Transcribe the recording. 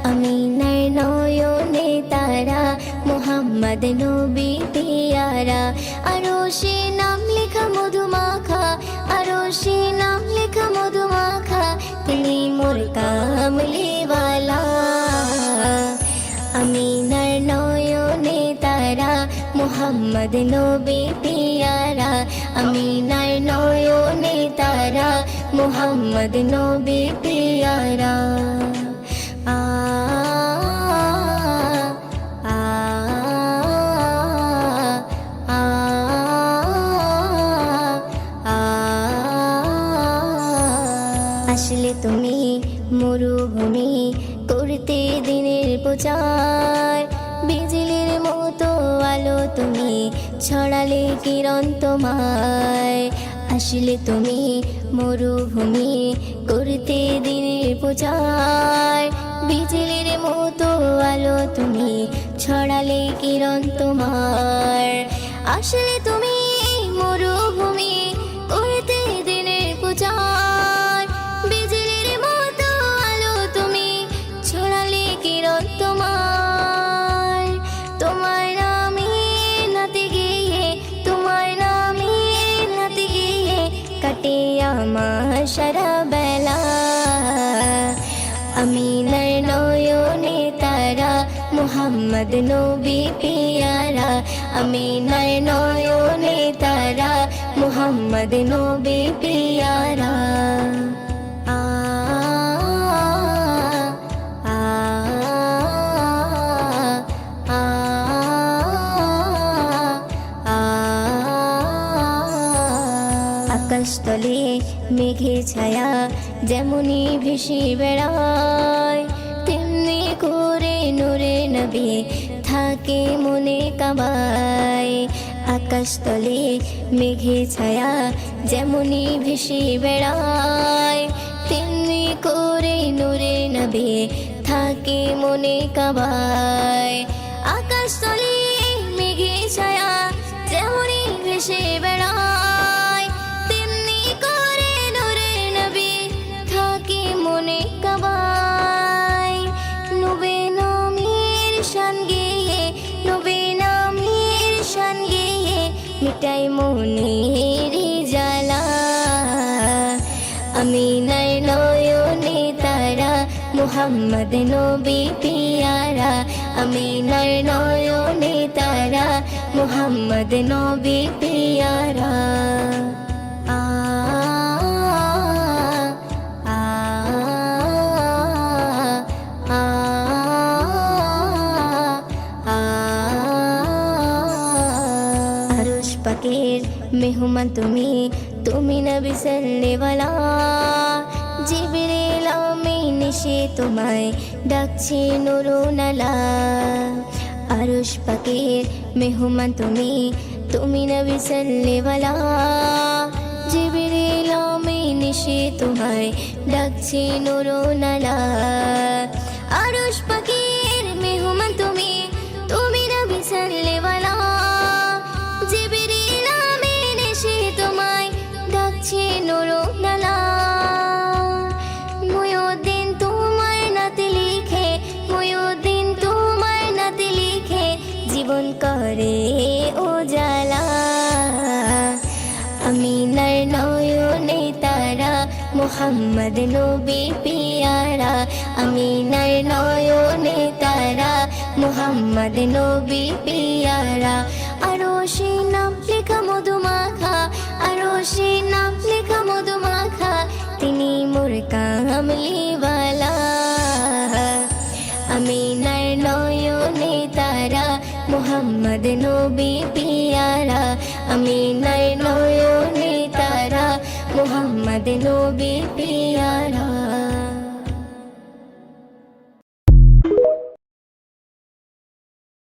আমিনার নয়নে তারা, মুহাম্মদ নবী পিয়ারা। আরশে নাম লেখা মধুমাখা, আরশে নাম লেখা মধুমাখা, তিনি মোর কামলিওয়ালা। আমিনার নয়নে তারা, মুহাম্মদ নবী পিয়ারা। আমিনার নয়নে তারা, মুহাম্মদ নবী পিয়ারা। আ আ আ আ আসলে তুমি মরুভূমি করতে দিনের প্রচার, বিজলির মতো আলো তুমি ছড়ালে কিরণ তোমায়। আসলে তুমি মরুভূমি করতে দিনের প্রচার, বিজলির মতো আলো তুমি ছড়ালে কিরণ তোমার। আসলে তুমি মরুভূমি করতে দিনের প্রচার, বিজলির মতো আলো তুমি ছড়ালে কিরণ তোমার। তোমার নামে নাতে গিয়ে, তোমার নামে নাতে গিয়ে কাটে আমার সারা বেলা। আমিনার নয়নে তারা, মুহাম্মদ নবী পিয়ারা। আমিনার নয়নে তারা, মুহাম্মদ নবী পিয়ারা। আ আ আ আ আকাশতলে মেঘে ছায়া যেমনি ভেসে বেড়ায়, তেমনি করে নূরে নবী থাকে মনে কাবায়। আকাশতলে মেঘে ছায়া যেমনি ভেসে বেড়ায়, তেমনি করে নূরে নবী থাকে মনে কাবায়। আকাশতলে মেঘে ছায়া যেমনি ভেসে বেড়ায়, তেমনি করে নূরে নবী থাকে মনে কাবায়। নবী নামের শান গেয়ে, নবী নামের শান গেয়ে মিটাই মনের জ্বালা। আমিনার নয়নে তারা, মুহাম্মদ নবী পিয়ারা। আমিনার নয়নে তারা, মুহাম্মদ নবী পিয়ারা। আ আ আ আ আরশ পাকের মেহমান তুমি, তুমি নবী সাল্লেওয়ালা। জিবরিল আমিন এসে তোমায় ডাকছে নুরুনালা। আরশ পাকের মেহমান তুমি, তুমি নবী সাল্লেওয়ালা। জিবরিল আমিন এসে তোমায় ডাকছে নুরুনালা। আরশ পাকের মেহমান তুমি, তুমি নবী সাল্লেওয়ালা। জিবরিল আমিন এসে তোমায় ডাকছে নুরুনালা। মুয়ুদ্দিন তোমার নাতে লিখে, মুয়ুদ্দিন তোমার নাতে লিখে জীবন করে উজালা। আমিনার নয়নে তারা, মুহাম্মদ নবী পিয়ারা। আমিনার নয়নে তারা, মুহাম্মদ নবী পিয়ারা। আরশে নাম লেখা মধুমাখা, আরশে নাম লেখা মধুমাখা, তিনি মোর কামলিওয়ালা। আমিনার নয়নে তারা, মুহাম্মদ নবী পিয়ারা। আমিনার নয়নে তারা, মুহাম্মদ নবী পিয়ারা।